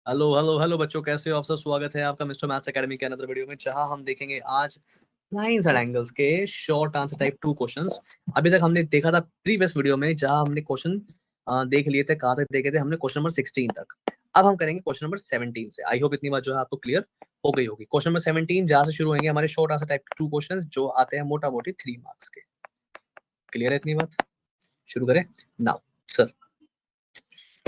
Hello hello hello बच्चों, कैसे हो आप सब। स्वागत है आपका मिस्टर मैथ्स एकेडमी के अनदर वीडियो में, जहां हम देखेंगे आज लाइंस एंड एंगल्स के शॉर्ट आंसर टाइप 2 क्वेश्चंस। अभी तक हमने देखा था प्रीवियस वीडियो में, जहां हमने क्वेश्चन देख लिए थे। कहाँ तक देखे थे हमने? क्वेश्चन नंबर 16 तक। अब हम करेंगे क्वेश्चन नंबर 17 से। आई होप इतनी बात जो है आपको क्लियर हो गई होगी। क्वेश्चन नंबर 17 जहां से शुरू होंगे हमारे शॉर्ट आंसर टाइप 2 क्वेश्चन, जो आते हैं मोटा मोटी 3 मार्क्स के। क्लियर है इतनी बात? शुरू करें नाउ। सर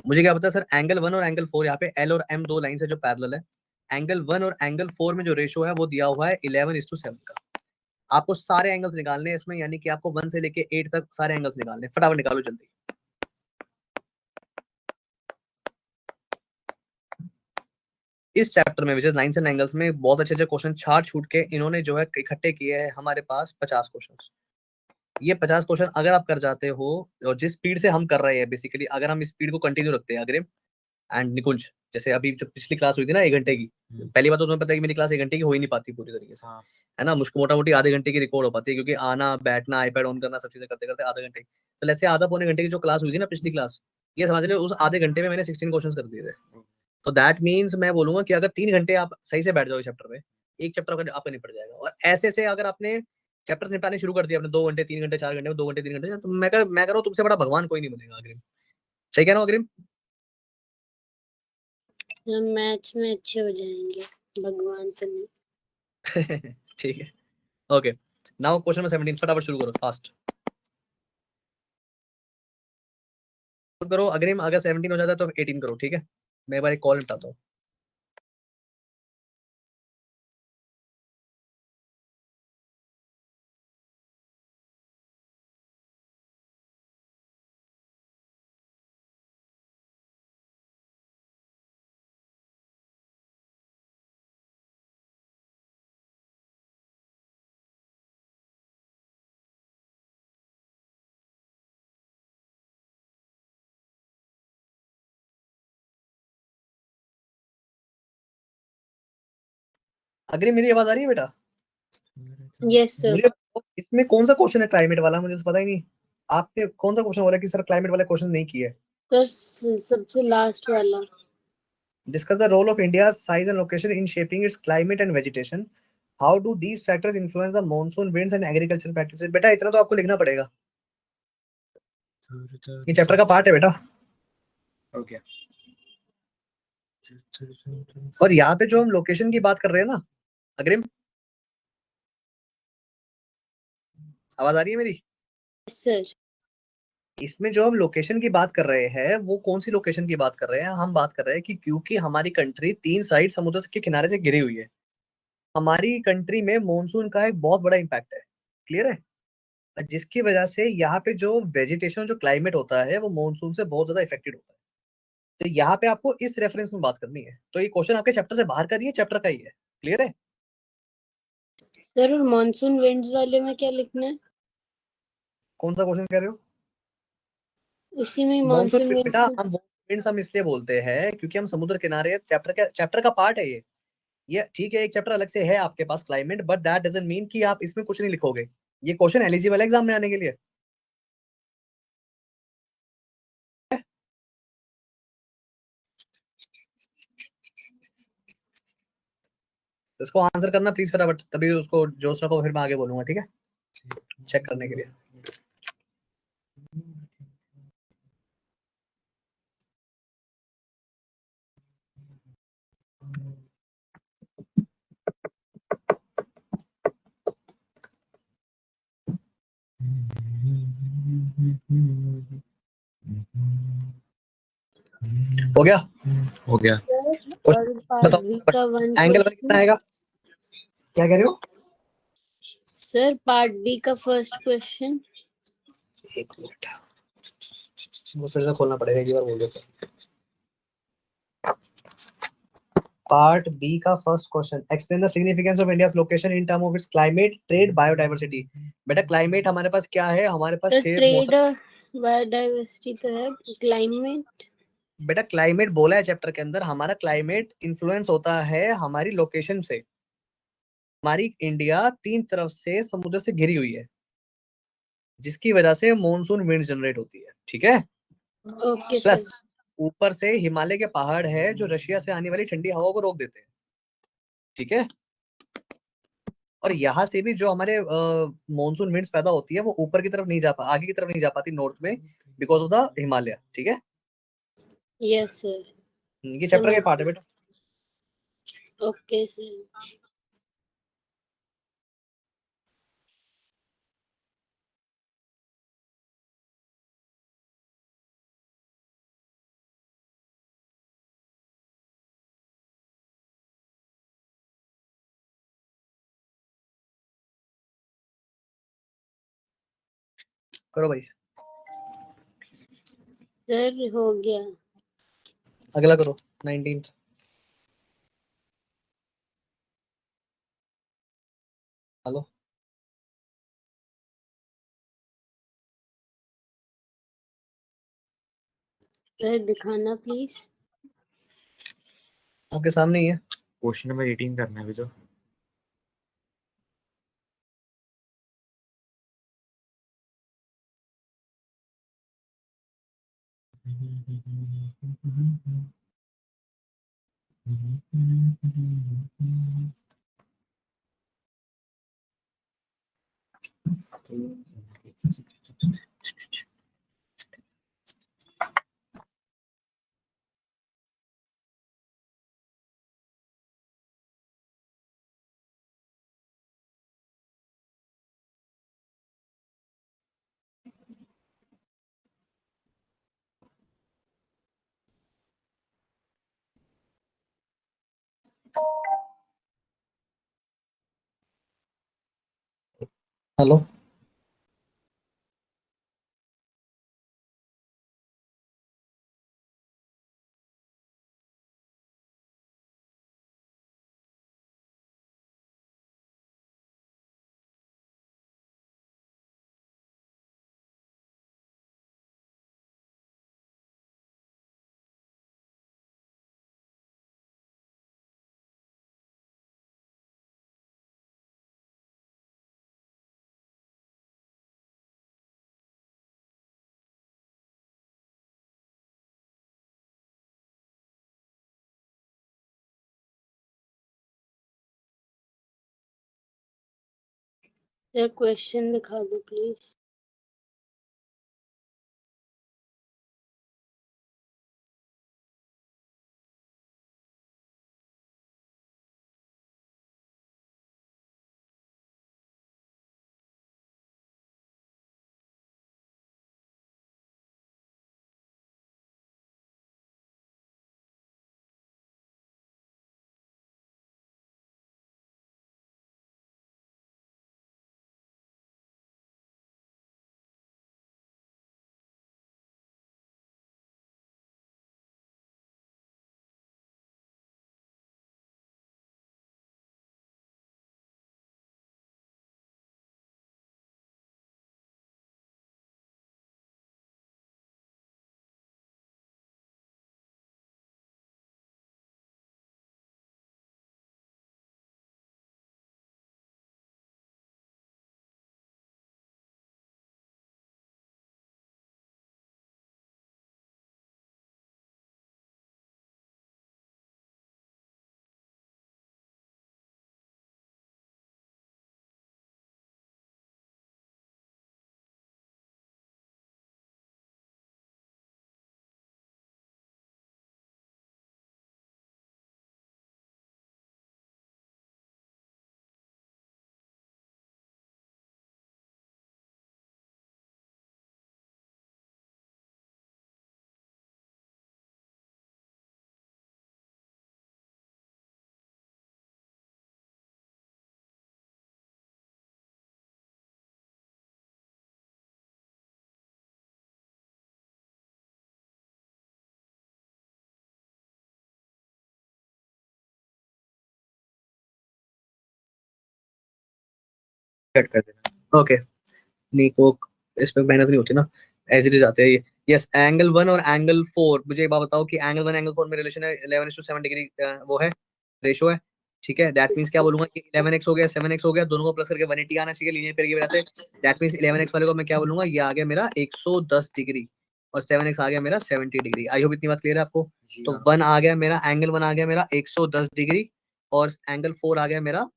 मुझे क्या पता सर, एंगल 1 और एंगल 4, यहाँ पे एल और एम दो लाइन से जो पैरेलल है, एंगल 1 और एंगल 4 में जो रेशो है वो दिया हुआ है 11:7 का। आपको सारे एंगल्स निकालने हैं इसमें, यानी कि आपको 1 से लेके 8 तक सारे एंगल्स निकालने हैं। फटाफट निकालो जल्दी। इस चैप्टर में which his lines and angles में बहुत अच्छे अच्छे क्वेश्चन छाट छूट के इन्होंने जो है इकट्ठे किए हैं हमारे पास 50 क्वेश्चन। ये 50 क्वेश्चन अगर आप कर जाते हो, और जिस स्पीड से हम कर रहे हैं बेसिकली, अगर हम इस स्पीड को कंटिन्यू रखते हैं अग्रिम एंड निकुंज, जैसे अभी जो पिछली क्लास हुई थी ना 1 घंटे की, पहली बात तो तुम्हें पता है कि मेरी क्लास 1 घंटे की हो ही नहीं पाती पूरी तरीके से, है ना। मुश्किल मोटा मोटी आधे घंटे की रिकॉर्ड हो पाती है, क्योंकि आना बैठना आईपैड ऑन करना सब चीजें करते करते आधे घंटे। तो लेट्स से आधा पौने घंटे की जो क्लास हुई थी ना पिछली क्लास, ये समझ रहे हो, उस आधे घंटे में मैंने 16 क्वेश्चन कर दिए थे। तो दैट मीन्स मैं बोलूंगा कि अगर 3 घंटे आप सही से बैठ जाओ चैप्टर में, एक चैप्टर आपका निपट जाएगा। और ऐसे से अगर आपने चैप्टर निपटाने शुरू कर दिया अपने 2 घंटे 3 घंटे 4 घंटे में, 2 घंटे 3 घंटे, तो मैं कह रहा हूँ तुमसे बड़ा भगवान कोई नहीं बनेगा अग्रिम। सही कह रहा हूँ अग्रिम? हम मैथ्स में अच्छे हो जाएंगे, भगवान तो नहीं। ठीक है, ओके। नाउ क्वेश्चन नंबर 17, फटाफट शुरू करो फास्ट करो अग्रिम। अगर 17 हो जाता है तो 18 करो, ठीक है। मैं एक बार एक कॉल निपटाता हूँ। अग्रिम मेरी आवाज आ रही है बेटा? Yes sir. मुझे इसमें कौन सा क्वेश्चन है क्लाइमेट वाला, मुझे तो पता ही नहीं। आपने कौन सा क्वेश्चन बोला कि सर क्लाइमेट वाला क्वेश्चन नहीं किया है? सर सबसे लास्ट वाला। Discuss the role of India size and location in shaping its climate and vegetation. How do these factors influence the monsoon winds and agriculture practices. बेटा इतना तो आपको लिखना पड़ेगा, ये चैप्टर का पार्ट है बेटा। ओके। और यहाँ पे जो हम लोकेशन की बात कर रहे हैं ना अग्रिम, आवाज आ रही है मेरी? सर इसमें जो हम लोकेशन की बात कर रहे हैं, वो कौन सी लोकेशन की बात कर रहे हैं? हम बात कर रहे हैं कि क्योंकि हमारी कंट्री 3 साइड समुद्र के किनारे से घिरी हुई है, हमारी कंट्री में मॉनसून का एक बहुत बड़ा इम्पैक्ट है। क्लियर है? जिसकी वजह से यहाँ पे जो वेजिटेशन जो क्लाइमेट होता है वो मॉनसून से बहुत ज्यादा इफेक्टेड होता है। तो यहाँ पे आपको इस रेफरेंस में बात करनी है। तो ये क्वेश्चन आपके चैप्टर से बाहर का नहीं है, चैप्टर का ही है। क्लियर है? सर और मॉनसून विंड्स वाले में क्या लिखना है? कौन सा क्वेश्चन कह रहे हो? उसी में मॉनसून मॉनसून बेटा, विंड्स। हम विंड्स हम इसलिए बोलते हैं क्योंकि हम समुद्र किनारे, चैप्टर का पार्ट है ये ठीक है। एक चैप्टर अलग से है आपके पास climate, but that doesn't mean कि आप इसमें कुछ नहीं लिखोगे। ये क्वेश्चन एलिजिबल है एग्जाम में आने के लिए। तो इसको आंसर करना प्लीज फटाफट, तभी उसको जोश रखो, फिर मैं आगे बोलूंगा, ठीक है, चेक करने के लिए। हो गया? हो गया। और पार्ट बी बताओ का वन एंगल पर कितना क्वेश्चन। आएगा? क्या कह रहे हो? सर पार्ट बी का फर्स्ट क्वेश्चन। एक मिनट, वो फिर से खोलना पड़ेगा, एक बार बोल देते। पार्ट बी का first question, explain the significance of India's location in term of its climate, trade, biodiversity. बेटा क्लाइमेट हमारे पास क्या है? हमारे पास सर 6 मौसम। ट्रेड बायोडाइवर्सिटी तो है, क्लाइमेट। बेटा क्लाइमेट बोला है चैप्टर के अंदर, हमारा क्लाइमेट इन्फ्लुएंस होता है हमारी लोकेशन से। हमारी इंडिया 3 तरफ से समुद्र से घिरी हुई है, जिसकी वजह से मॉनसून विंड जनरेट होती है, ठीक है। Okay plus sir. ऊपर से हिमालय के पहाड़ है जो रशिया से आने वाली ठंडी हवा को रोक देते हैं, ठीक है। और यहाँ से भी जो हमारे मॉनसून विंड्स पैदा होती है वो ऊपर की तरफ नहीं जा पा आगे की तरफ नहीं जा पाती नॉर्थ में, बिकॉज ऑफ द हिमालय, ठीक है। यस सर, ये चैप्टर का समझ पार्ट है बेटा। Okay sir. करो भाई, सर हो गया। अगला करो 19th। हेलो, सर दिखाना प्लीज। आपके सामने ही है। क्वेश्चन नंबर 18 करना है अभी तो। हेलो, सर क्वेश्चन दिखा दो प्लीज। कट कर देना। ओके, नहीं वो इसमें मेहनत नहीं होती ना, एज इट इज आते हैं ये। यस, एंगल 1 और एंगल 4, मुझे एक बात बताओ कि एंगल 1 एंगल 4 में रिलेशन है 11:7 डिग्री, वो है रेशो है, ठीक है। दैट मींस क्या बोलूंगा कि 11x हो गया 7x हो गया, दोनों को प्लस करके 180 आना चाहिए लीनियर पेयर की वजह से। दैट मींस 11x वाले को मैं क्या बोलूंगा, ये आ गया मेरा 110 डिग्री, और 7x आ गया मेरा 70 डिग्री। आई होप इतनी बात क्लियर है आपको। जी तो हाँ। 1 आ गया मेरा, एंगल 1 आ गया मेरा 110 डिग्री, और एंगल 4 आ गया मेरा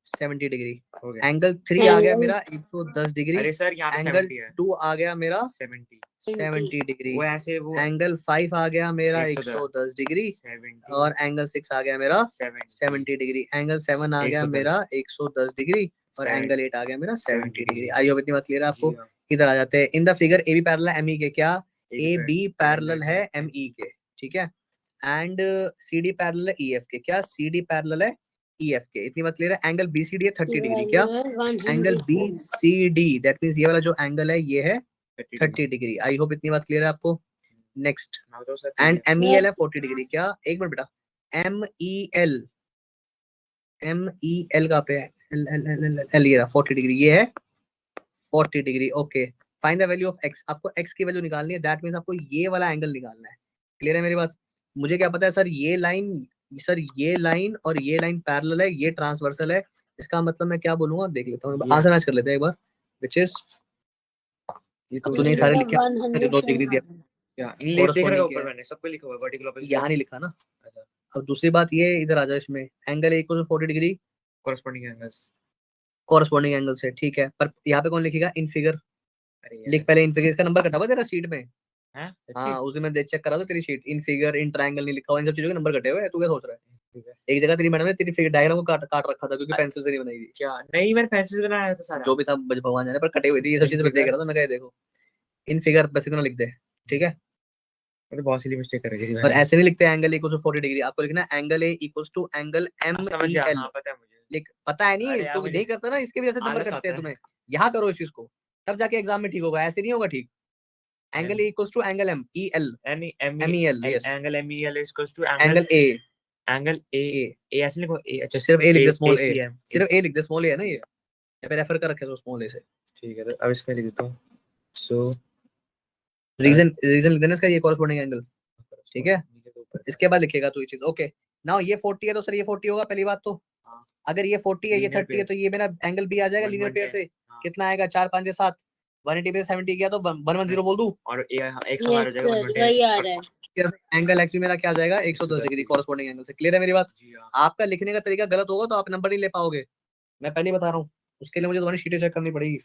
70 डिग्री। हो गया। एंगल 3 आ गया एंगल मेरा 110 डिग्री। अरे सर यहाँ पे एंगल 70 है। 2 आ गया मेरा 70 70 डिग्री। वो ऐसे वो एंगल 5 आ गया मेरा 110 110 डिग्री, 70 और एंगल 6 आ गया मेरा 70 70 डिग्री। एंगल 7 आ गया 110 मेरा 110 डिग्री, और 70 एंगल 8 आ गया मेरा 70 70 डिग्री। आई होप इतनी बात क्लियर है आपको। जी हाँ। इधर आ जाते हैं। In the figure A B parallel है एम ई के, क्या ए बी पैरेलल है है एम ई के, ठीक है। एंड सी डी पैरेलल है ई एफ के, क्या सी डी पैरेलल है ई एफ के। इतनी बात क्लियर है। एंगल बी सी डी है 30 डिग्री, क्या angle B C D, that means ये वाला जो एंगल है ये है 30 डिग्री। आई होप इतनी बात क्लियर है आपको। Next, and M E L है 40 डिग्री, क्या एक मिनट बेटा, M E L, M E L का पे L L L L L ये 40 डिग्री, ये है 40 degree. Okay, find the value of X. आपको एक्स की वैल्यू निकालनी है, दैट मींस आपको ये वाला एंगल निकालना है। क्लियर है मेरी बात। मुझे क्या पता है सर, ये लाइन, सर ये लाइन और ये लाइन पैरेलल है, ये ट्रांसवर्सल है। इसका मतलब मैं क्या बोलूंगा, देख लेता हूँ, आंसर मैच कर लेते हैं एक बार, विच इज, अब तूने सारे लिखे, 2 डिग्री दिया, क्या ले देख रहा है ऊपर, है। मैंने सब पे लिखा हुआ है वर्टिकल ऑपोजिट। यहाँ नहीं लिखा ना। अब दूसरी बात ये, इधर आ जाओ, इसमें angle A equal to 40 degree corresponding angles, corresponding angle से, ठीक है। पर यहाँ पे कौन लिखेगा, इन फिगर। अरे लिख पहले इन फिगर, इसका नंबर कटा हुआ तेरा शीट में। हैं हाँ, उस दिन मैं देख चेक करा था तेरी sheet, in figure in triangle नहीं लिखा हुआ, इन सब चीजों के नंबर कटे हुए हैं। तू क्या सोच रहा है, ठीक है। एक जगह तेरी मैडम ने तेरी फिगर डायग्राम को काट काट रखा था, क्योंकि पेंसिल से नहीं बनाई थी। क्या नहीं, मैंने पेंसिल से बनाया था सारा। जो भी था भगवान जाने, पर कटे हुए थे ये सब चीजें। मैं देख रहा था, मैं कहा देखो इन फिगर बस इतना लिख दे, ठीक है। मैं तो बहुत सिली मिस्टेक कर रही थी। और ऐसे नहीं लिखते एंगल इक्वल टू 40 डिग्री, आपको लिखना है angle A equals to angle M समझ ई गया, एल। हाँ पता है मुझे। लिख, पता है नहीं अरे यार तो मुझे नहीं करता ना, इसके भी ऐसे नंबर आलस कटते हैं आता है। तुम्हें। यहाँ करो इस चीज को, तब जाके एग्जाम में ठीक होगा, ऐसे नहीं होगा ठीक। Angle A equals to angle M E L, M E L, yes, angle M E L equals to angle A, angle A A, A ऐसे लिखो, ए अच्छा सिर्फ ए लिख दे, स्मॉल ए, ACM सिर्फ ए लिख दे, स्मॉल ए है ना ये, यहाँ पे रेफर कर रखे तो स्मॉल ए से। ठीक है, तो अब इसमें लिख देता हूँ। सो रीजन रीजन लिख देना इसका, ये कॉरेस्पॉन्डिंग एंगल, ठीक है। इसके बाद लिखेगा तो ये चीज, ओके। नाउ ये 40 है तो सर ये 40 होगा, पहली बात तो। अगर ये 40 है, ये 30 है, तो ये मेरा एंगल बी आ जाएगा लीनियर पेयर से। कितना आएगा, 4 5 7, 180 पे 70 किया तो 110 बोल दूं, और एक्स हमारा हो जाएगा 120। वही आ रहा है। एंगल एक्स भी मेरा क्या आ जाएगा 110 डिग्री कॉरेस्पॉन्डिंग एंगल से। क्लियर है मेरी बात। जी हाँ। आपका लिखने का तरीका गलत होगा तो आप नंबर नहीं ले पाओगे, मैं पहले बता रहा हूँ। उसके लिए मुझे तुम्हारी शीटें चेक करनी पड़ेगी।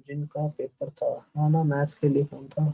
जिनका पेपर था, हाँ ना, मैथ्स के लिए कौन था।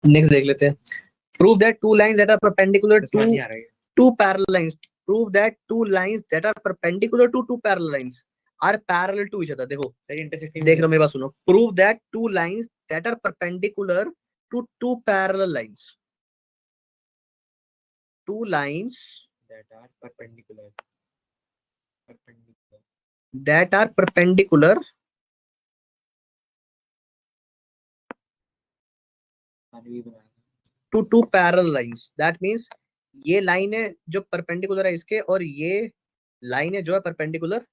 नेक्स्ट देख लेते हैं। Prove that two lines that are perpendicular to two parallel lines, prove that two lines that are perpendicular to two parallel lines are parallel to each other। देखो देख लो मेरी बात सुनो, prove that two lines that are perpendicular to two parallel lines, two lines that are perpendicular that are perpendicular to two parallel lines, that means ये line है जो perpendicular है इसके, और ये लाइन है जो है परपेंडिकुलर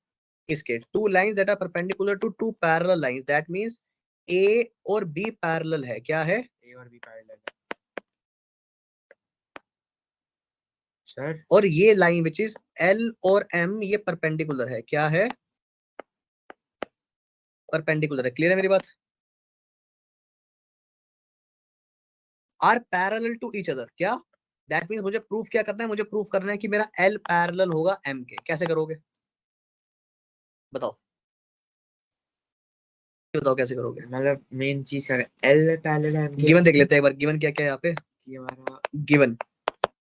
इसके। Two lines that are perpendicular to two parallel lines, that means A और बी पैरेलल है, क्या है, ए और बी पैरेलल है सर। और ये लाइन विच इज एल और एम ये परपेंडिकुलर है, क्या है, परपेंडिकुलर है। क्लियर है मेरी बात। Are parallel to each other, क्या, दैट मींस मुझे प्रूफ क्या करना है, मुझे प्रूफ करना है कि मेरा एल पैरेलल होगा एम के। कैसे करोगे बताओ, बताओ कैसे करोगे। मतलब मेन चीज है एल पैरेलल है एम के। गिवन देख लेते हैं एक बार, गिवन क्या क्या है यहाँ पे। ये हमारा गिवन,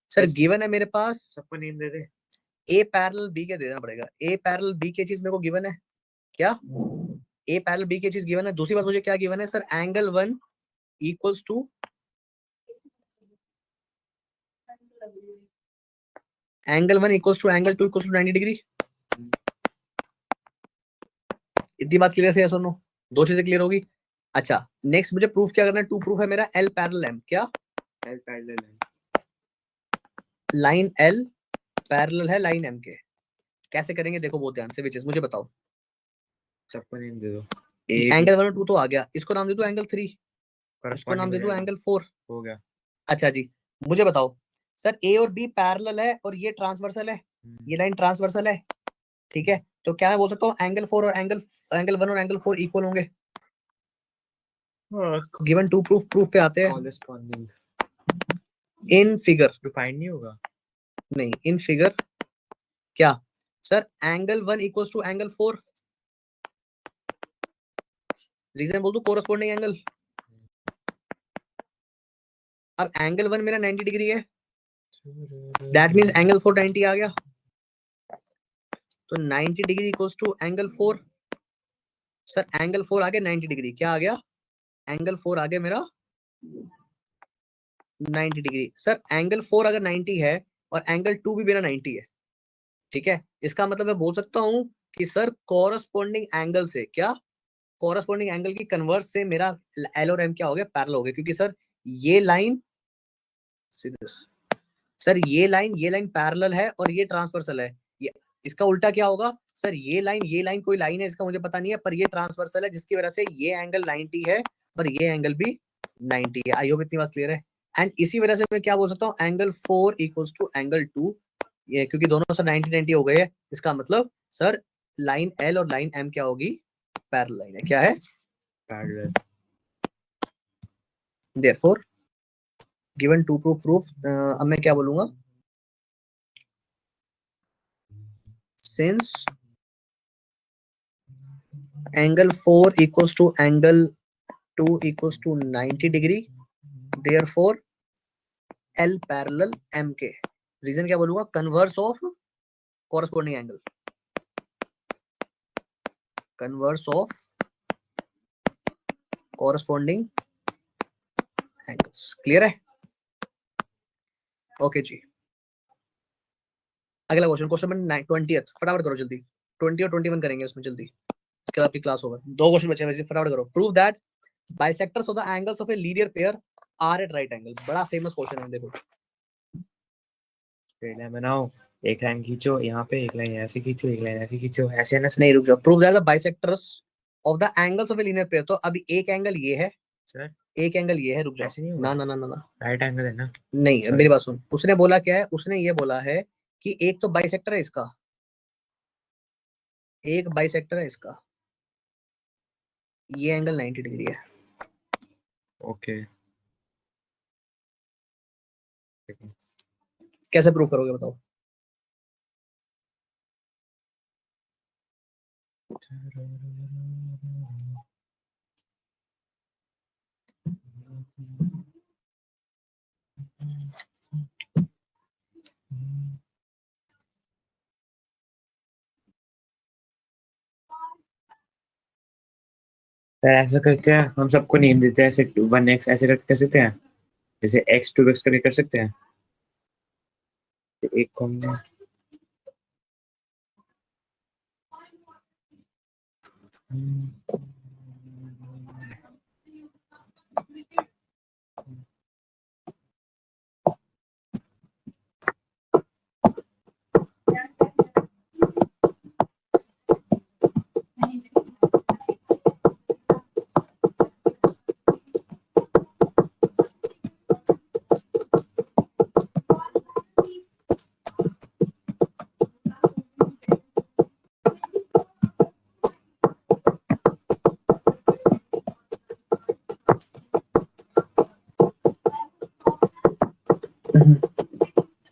सर गिवन है मेरे पास, सबको नेम दे दे। ए पैरेलल बी के देना पड़ेगा। ए पैरेलल बी की चीज मेरे को गिवन है, क्या, ए पैरेलल बी की चीज गिवन है। दूसरी बात मुझे क्या गिवन है sir, angle 1 equals to angle 1 equals to angle 2 equals to 90 degree. इतनी बात क्लियर है, सुनो, दो चीजें क्लियर होगी। अच्छा नेक्स्ट मुझे प्रूफ क्या करना है, टू प्रूफ है मेरा एल पैरेलल एम, क्या L parallel M. Line L parallel है लाइन एम के, कैसे करेंगे देखो बहुत ध्यान से, विच इज मुझे बताओ। सबको नेम दे दो। एंगल 1 और 2 तो आ गया, इसको नाम दे दो एंगल 3, इसको corresponding नाम हो दे दो जाएगा। एंगल 4। हो गया। अच्छा जी मुझे बताओ सर, ए और बी पैरेलल है और ये ट्रांसवर्सल है, ये लाइन ट्रांसवर्सल है, ठीक है, तो क्या मैं बोल सकता हूँ एंगल 4 और एंगल 1 और एंगल 4 इक्वल होंगे। गिवन टू प्रूफ पे आते हैं। Corresponding. इन फिगर तो फाइंड नहीं होगा। नहीं, इन फिगर क्या sir, angle 1 equals to angle 4, reason बोल दो कोरस्पॉन्डिंग एंगल। अब एंगल 1 मेरा 90 डिग्री है, दैट मींस एंगल 4 90 आ गया, तो 90 degree equals to angle 4। Sir angle 4 आ गया 90 डिग्री, क्या आ गया, एंगल 4 आ गया मेरा 90 डिग्री। सर एंगल 4 अगर 90 है और एंगल 2 भी मेरा 90 है, ठीक है, इसका मतलब मैं बोल सकता हूं कि सर कॉरस्पॉन्डिंग एंगल से, क्या कॉरस्पॉन्डिंग एंगल की कन्वर्स से मेरा एल और एम क्या हो गया, पैरेलल हो गया, क्योंकि सर ये लाइन सर ये लाइन पैरेलल है और ये ट्रांसवर्सल है, ये इसका उल्टा क्या होगा सर, ये लाइन कोई लाइन है इसका मुझे पता नहीं है, पर ये ट्रांसवर्सल है जिसकी वजह से ये एंगल 90 है और ये एंगल भी 90 है। आई होप इतनी बात क्लियर है। एंड इसी वजह से मैं क्या बोल सकता हूँ, एंगल 4 इक्वल्स टू एंगल 2, ये क्योंकि दोनों सर 90 90 हो गए हैं, इसका मतलब सर लाइन एल और लाइन एम क्या होगी, पैरेलल लाइन है, क्या है Parallel. Therefore given to proof अब मैं क्या बोलूंगा, since angle 4 equals to angle 2 equals to 90 degree, therefore L parallel M के, रीजन क्या बोलूंगा, converse of corresponding angle, converse of corresponding angles. Clear है? ओके जी, अगला क्वेश्चन, क्वेश्चन नंबर 20th, फटाफट करो जल्दी, 20 और 21 करेंगे उसमें जल्दी, इसके बाद आपकी क्लास होगा। दो क्वेश्चन बचे हैं, फटाफट करो। Prove that bisectors of the angles of a linear pair are at right angle, बड़ा फेमस क्वेश्चन है, देखो लाइन बनाओ, एक लाइन खींचो यहाँ पे, एक लाइन ऐसे खींचो, एक लाइन ऐसे खींचो, ऐसे ना नहीं रुक जाओ, prove that the bisectors of the angles of a linear pair, तो अभी एक एंगल ये है सर, एक एंगल ये है, रुक जाओ, ऐसे नहीं ना होगा। ना ना ना ना राइट एंगल है ना। नहीं, Sorry. मेरी बात सुन, उसने बोला क्या है, उसने ये बोला है कि एक तो बाइसेक्टर है इसका, एक बाइसेक्टर है इसका, ये एंगल 90 डिग्री है। ओके। कैसे प्रूव करोगे बताओ? सर ऐसा करते हैं, हम सबको नेम देते हैं, ऐसे 1x ऐसे करके कर सकते हैं, जैसे x 2x करके कर सकते हैं, तो एक को हमने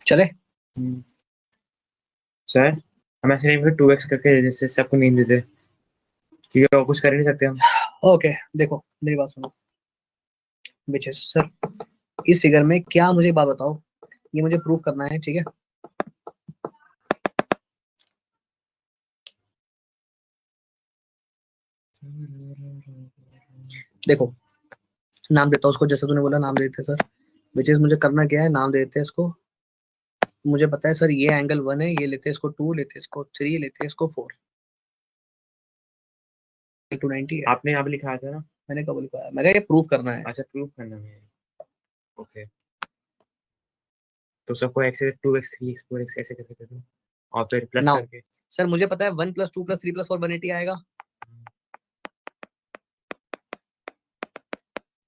चले सर हम ऐसे नेम फिर 2x करके जैसे सबको नेम देते, क्योंकि और कुछ कर नहीं सकते हम। ओके देखो मेरी बात सुनो, विच इज सर इस फिगर में क्या, मुझे एक बात बताओ, ये मुझे प्रूफ करना है, ठीक है, देखो नाम देता हूँ उसको, जैसे तूने बोला नाम देते सर, विच इज मुझे करना क्या है, नाम देते हैं इसको, मुझे पता है सर ये एंगल 1 है, ये लेते हैं इसको 2, लेते हैं इसको 3, लेते हैं इसको 4, 290 है। आपने यहाँ पे लिखा था ना? मैंने कब लिखा है? मैं कहा ये प्रूफ करना है। अच्छा, प्रूफ करना है। ओके, तो सबको x 2x 3x 4x ऐसे करके दे दो और फिर प्लस Now, करके। सर मुझे पता है 1 + 2 + 3 + 4 180 आएगा।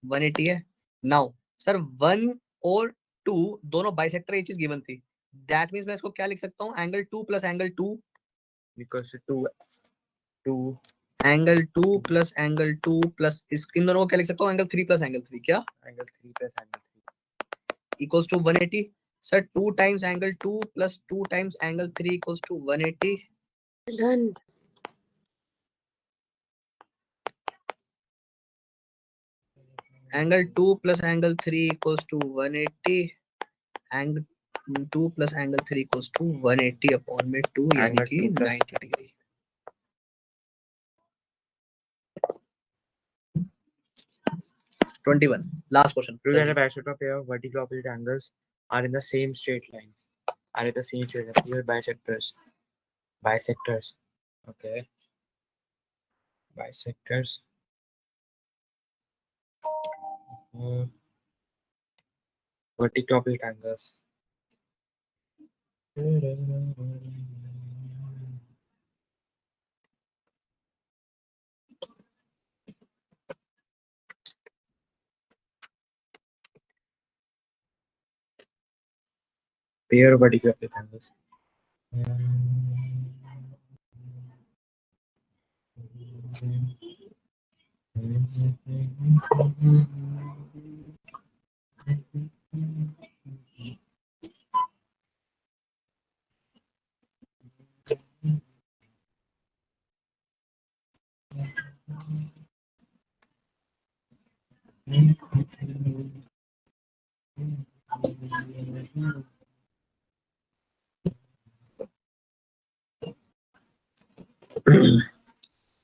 180 है। नाउ सर 1 और 2 दोनों बाइसेक्टर, ये चीज गिवन थी। दैट मींस मैं इसको क्या लिख सकता हूँ, angle 2 + angle 2 because 2 angle 2 + angle 2 plus इन दोनों को क्या लिख सकता हूँ, एंगल 3 + एंगल 3 क्या angle 3 + angle 3 equals to 180। Sir 2 times angle 2 + 2 times angle 3 equals to 180। Done. Angle 2 + angle 3 equals to 180। Angle 2 + angle 3 equals to 180 upon में 2 यानी एंगल कि 2 + 90 डिग्री। 21 last question. Prove that a bisector pair of vertical opposite angles are in the same straight line. Are in the same straight line. Here bisectors. Bisectors. Okay. Bisectors. Vertical opposite angles. Pair of vertical opposite angles.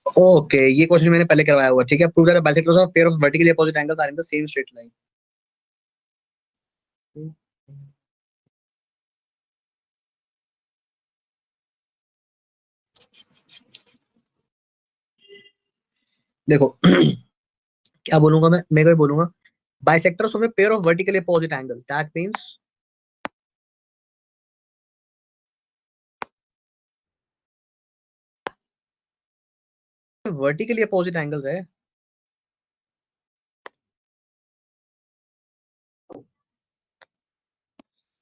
Okay, ये question मैंने पहले करवाया हुआ, ठीक है। Prove that bisectors of pair of vertically opposite angles are in the same straight line. देखो क्या बोलूंगा मैं कोई बोलूंगा bisectors of a pair of vertically opposite angle, that means vertically opposite angles है।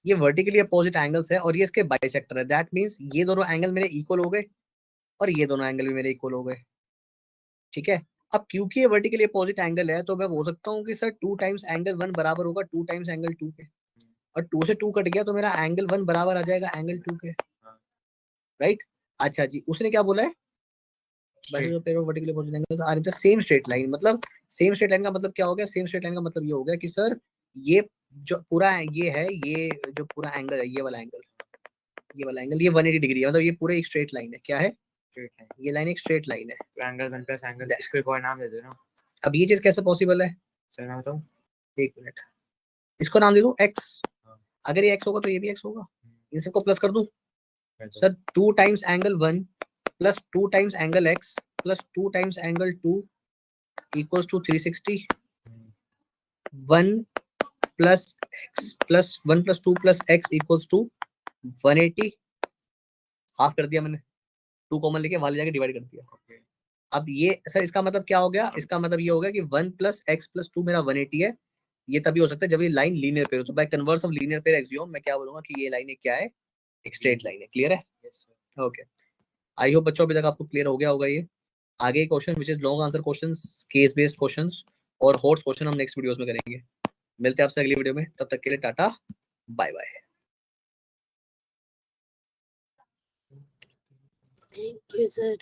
ये वर्टिकली अपोजिट एंगल्स है और ये इसके बाइसेक्टर है। दैट मींस ये दोनों एंगल मेरे इक्वल हो गए और ये दोनों एंगल भी मेरे इक्वल हो गए, ठीक है। अब क्योंकि ये वर्टिकली अपोजिट एंगल है तो मैं बोल सकता हूँ कि सर 2 टाइम्स एंगल 1 बराबर होगा 2 टाइम्स एंगल 2 के, और 2 से 2 कट गया तो मेरा एंगल 1 बराबर आ जाएगा एंगल 2 के, राइट। अच्छा जी, उसने क्या बोला है, pair of vertically opposite angles are in the same straight line. मतलब सेम स्ट्रेट लाइन का मतलब क्या हो गया, सेम स्ट्रेट लाइन का मतलब ये हो गया कि सर ये जो पूरा ये है, ये जो पूरा एंगल है, ये वाला एंगल, ये वाला एंगल, ये 180 डिग्री है। मतलब ये पूरे एक स्ट्रेट लाइन है। क्या है, स्ट्रेट लाइन। ये लाइन एक स्ट्रेट लाइन है। तो एंगल 1 + एंगल, इसको एक और नाम दे दो ना। अब ये चीज कैसे पॉसिबल है, सर मैं बताऊं? एक मिनट, इसको नाम दे दूं x। अगर ये x होगा तो ये भी x होगा, इन सबको प्लस कर दूं। Sir 2 times angle 1 + 2 times angle x + 2 times angle 2 equals टू 360। 1 + x + 1 + 2 + x equals to 180। Half कर दिया मैंने, 2 कॉमन लेके वाले जाके डिवाइड कर दिया। अब ये सर इसका मतलब क्या हो गया, इसका मतलब ये हो गया कि 1 + x + 2 मेरा 180 है। ये तभी हो सकता है जब ये लाइन लीनियर पेयर हो। तो by converse of linear pair axiom मैं क्या बोलूंगा कि ये लाइन क्या है, एक स्ट्रेट लाइन है। क्लियर है? ओके, आई होप बच्चों अभी तक आपको क्लियर हो गया होगा ये। आगे question which is long answer questions, case based questions और हॉट्स क्वेश्चन हम नेक्स्ट वीडियोस में करेंगे। मिलते हैं आपसे अगली वीडियो में, तब तक के लिए tata bye bye. Thank you sir.